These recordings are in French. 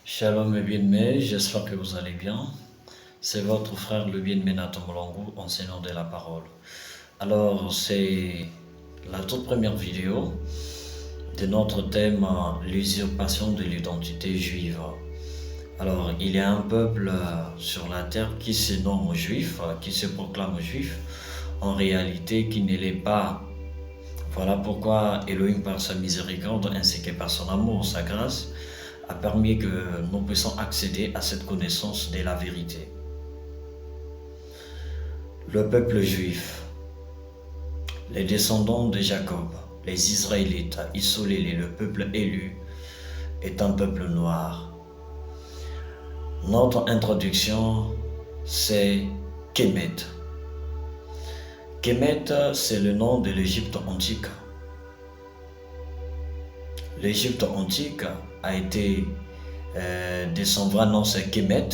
Shalom et bien-aimés, j'espère que vous allez bien. C'est votre frère le bien-aimé Nathan Molango, enseignant de la parole. Alors, c'est la toute première vidéo de notre thème l'usurpation de l'identité juive. Alors, il y a un peuple sur la terre qui se nomme juif, qui se proclame juif, en réalité qui ne l'est pas. Voilà pourquoi Elohim, par sa miséricorde ainsi que par son amour, sa grâce, a permis que nous puissions accéder à cette connaissance de la vérité. Le peuple juif, les descendants de Jacob, les Israélites, isolés, le peuple élu, est un peuple noir. Notre introduction, c'est Kemet. Kemet, c'est le nom de l'Égypte antique. L'Égypte antique a été, de son vrai nom, c'est Kemet.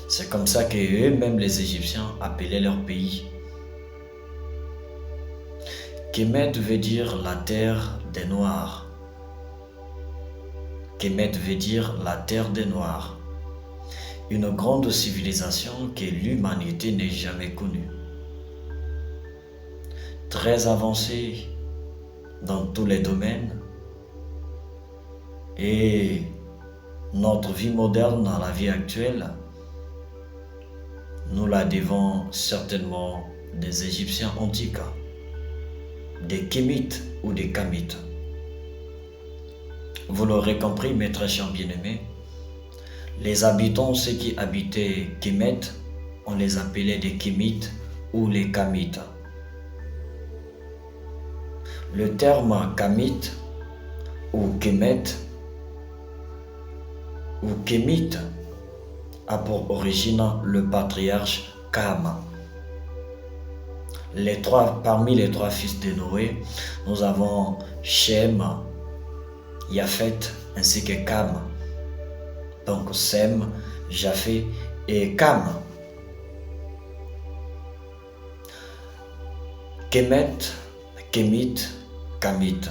C'est comme ça qu'eux-mêmes, les Égyptiens, appelaient leur pays. Kemet veut dire la terre des Noirs. Kemet veut dire la terre des Noirs. Une grande civilisation que l'humanité n'ait jamais connue. Très avancée dans tous les domaines. Et notre vie moderne, la vie actuelle, nous la devons certainement des Égyptiens antiques, des Kémites ou des Kamites. Vous l'aurez compris, mes très chers bien-aimés, les habitants, ceux qui habitaient Kémet, on les appelait des Kémites ou les Kamites. Le terme Kamite ou Kémet ou Kémite a pour origine le patriarche Kam. Parmi les trois fils de Noé, nous avons Shem, Japhet ainsi que Kam. Donc Sem, Japhet et Kam. Kemet, Kémite, Kamite.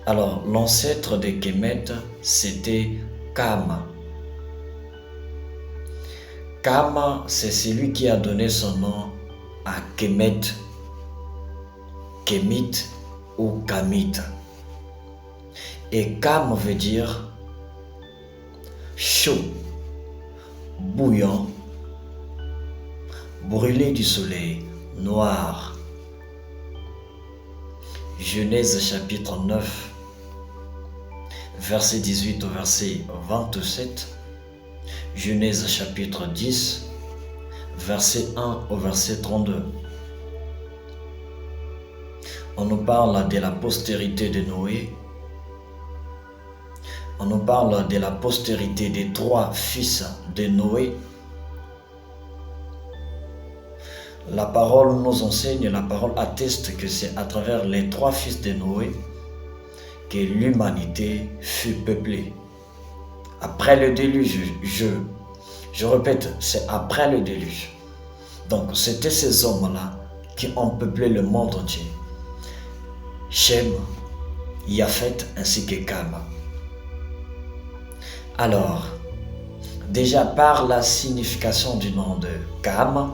Alors l'ancêtre de Kemet, c'était Kam. Kam, c'est celui qui a donné son nom à Kemet, Kémite ou Kamite. Et Kam veut dire chaud, bouillant, brûlé du soleil, noir. Genèse chapitre 9, verset 18 au verset 27. Genèse chapitre 10, verset 1 au verset 32. On nous parle de la postérité de Noé. On nous parle de la postérité des trois fils de Noé. La parole nous enseigne, la parole atteste que c'est à travers les trois fils de Noé que l'humanité fut peuplée. Après le déluge, je répète, c'est après le déluge. Donc c'était ces hommes-là qui ont peuplé le monde entier. Shem, Japhet ainsi que Kam. Alors, déjà par la signification du nom de Kam,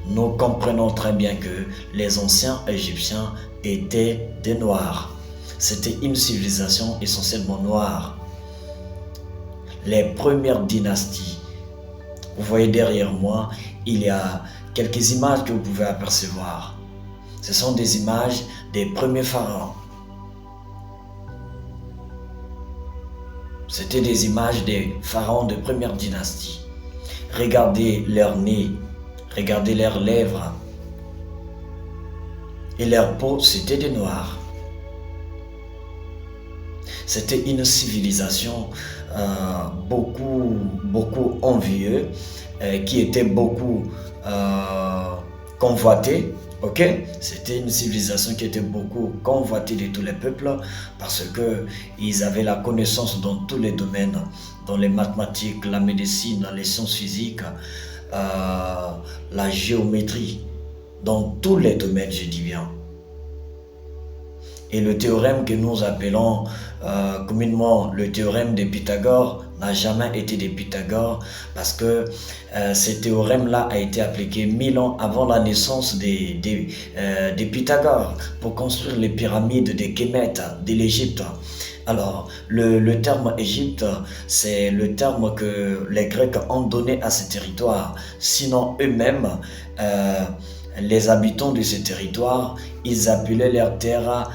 nous comprenons très bien que les anciens Égyptiens étaient des Noirs. C'était une civilisation essentiellement noire. Les premières dynasties. Vous voyez derrière moi, il y a quelques images que vous pouvez apercevoir. Ce sont des images des premiers pharaons. C'était des images des pharaons de première dynastie. Regardez leur nez, regardez leurs lèvres. Et leur peau, c'était des noirs. C'était une civilisation beaucoup envieuse, qui était beaucoup convoitée. Ok, c'était une civilisation qui était beaucoup convoitée de tous les peuples parce qu'ils avaient la connaissance dans tous les domaines, dans les mathématiques, la médecine, les sciences physiques, la géométrie, dans tous les domaines, je dis bien. Et le théorème que nous appelons communément le théorème de Pythagore n'a jamais été de Pythagore parce que ce théorème-là a été appliqué 1000 ans avant la naissance de Pythagore pour construire les pyramides de Kémet de l'Égypte. Alors, le terme Égypte, c'est le terme que les Grecs ont donné à ce territoire. Sinon, eux-mêmes, les habitants de ce territoire, ils appelaient leur terre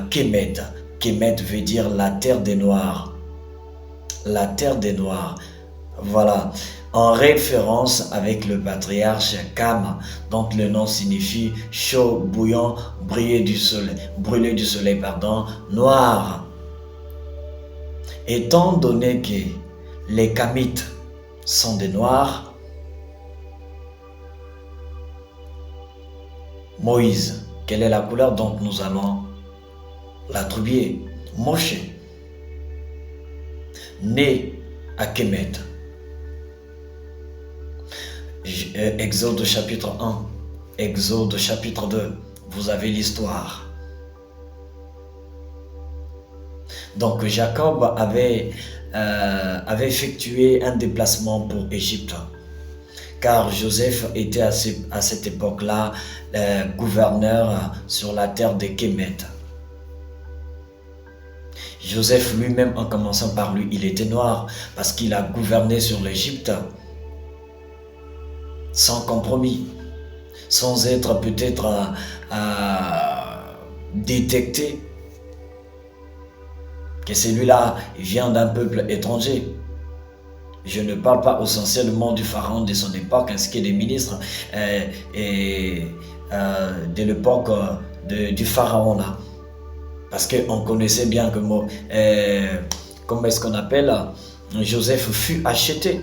Kémet. Kémet veut dire la terre des Noirs. La terre des Noirs. Voilà. En référence avec le patriarche Cam, donc le nom signifie chaud, bouillant, brûler du soleil, noir. Étant donné que les Kamites sont des Noirs, Moïse, quelle est la couleur dont nous allons l'attribuer? Moshe, né à Kémet. Exode chapitre 1, Exode chapitre 2, vous avez l'histoire. Donc Jacob avait effectué un déplacement pour Égypte, car Joseph était à cette époque-là gouverneur sur la terre de Kémet. Joseph lui-même, en commençant par lui, il était noir parce qu'il a gouverné sur l'Égypte sans compromis, sans être peut-être détecté que celui-là vient d'un peuple étranger. Je ne parle pas essentiellement du pharaon de son époque ainsi que des ministres de l'époque du pharaon là. Parce qu'on connaissait bien que, comment est-ce qu'on appelle, Joseph fut acheté.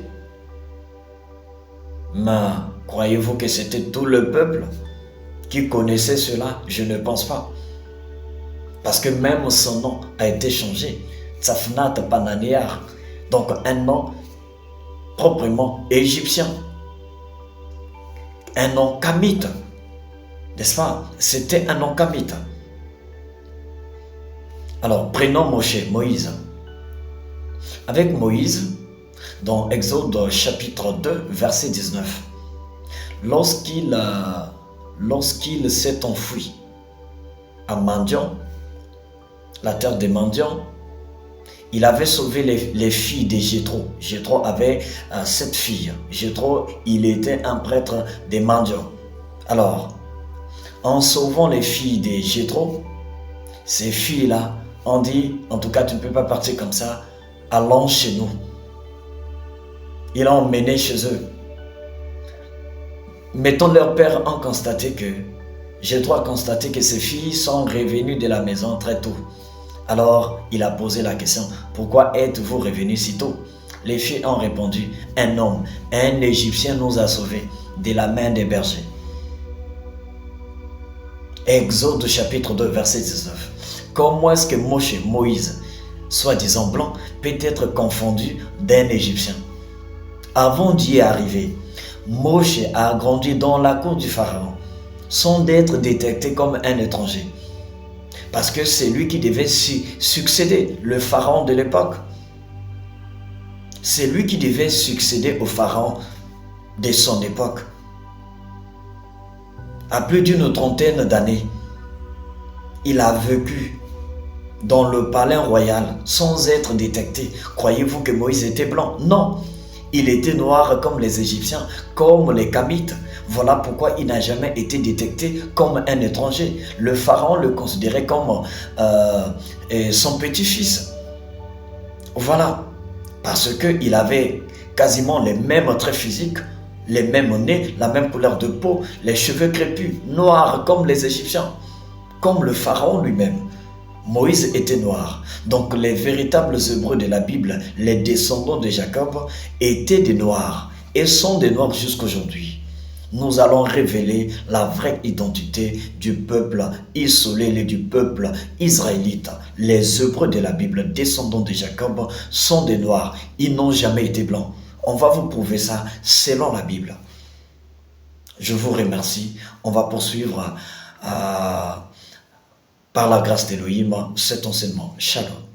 Mais croyez-vous que c'était tout le peuple qui connaissait cela? Je ne pense pas. Parce que même son nom a été changé. Tsafnat Pananéar. Donc un nom proprement égyptien. Un nom kamite. N'est-ce pas? C'était un nom kamite. Alors, prenons Moïse. Avec Moïse, dans Exode chapitre 2, verset 19, lorsqu'il s'est enfui à Madian, la terre des Madians, il avait sauvé les filles de Jéthro. Jéthro avait 7 filles. Jéthro, il était un prêtre des Madians. Alors, en sauvant les filles de Jéthro, ces filles-là ont dit, en tout cas, tu ne peux pas partir comme ça, allons chez nous. Ils l'ont emmené chez eux. Mettons leur père en constater que, Jéthro a constaté que ces filles sont revenues de la maison très tôt. Alors, il a posé la question, pourquoi êtes-vous revenus si tôt? Les filles ont répondu, un homme, un Égyptien nous a sauvés de la main des bergers. Exode chapitre 2, verset 19. Comment est-ce que Moïse, soi-disant blanc, peut être confondu d'un Égyptien? Avant d'y arriver, Moshe a grandi dans la cour du Pharaon, sans être détecté comme un étranger. Parce que c'est lui qui devait succéder, le Pharaon de l'époque. C'est lui qui devait succéder au Pharaon de son époque. À plus d'une trentaine d'années, il a vécu dans le palais royal sans être détecté. Croyez-vous que Moïse était blanc? Non, il était noir comme les Égyptiens, comme les Kamites. Voilà pourquoi il n'a jamais été détecté comme un étranger. Le pharaon le considérait comme son petit-fils. Voilà, parce qu'il avait quasiment les mêmes traits physiques, les mêmes nez, la même couleur de peau, les cheveux crépus, noirs comme les Égyptiens, comme le pharaon lui-même. Moïse était noir. Donc les véritables Hébreux de la Bible, les descendants de Jacob, étaient des Noirs et sont des Noirs jusqu'aujourd'hui. Nous allons révéler la vraie identité du peuple isolé et du peuple israélite. Les Hébreux de la Bible, descendants de Jacob, sont des Noirs. Ils n'ont jamais été blancs. On va vous prouver ça selon la Bible. Je vous remercie. On va poursuivre par la grâce d'Elohim cet enseignement. Shalom.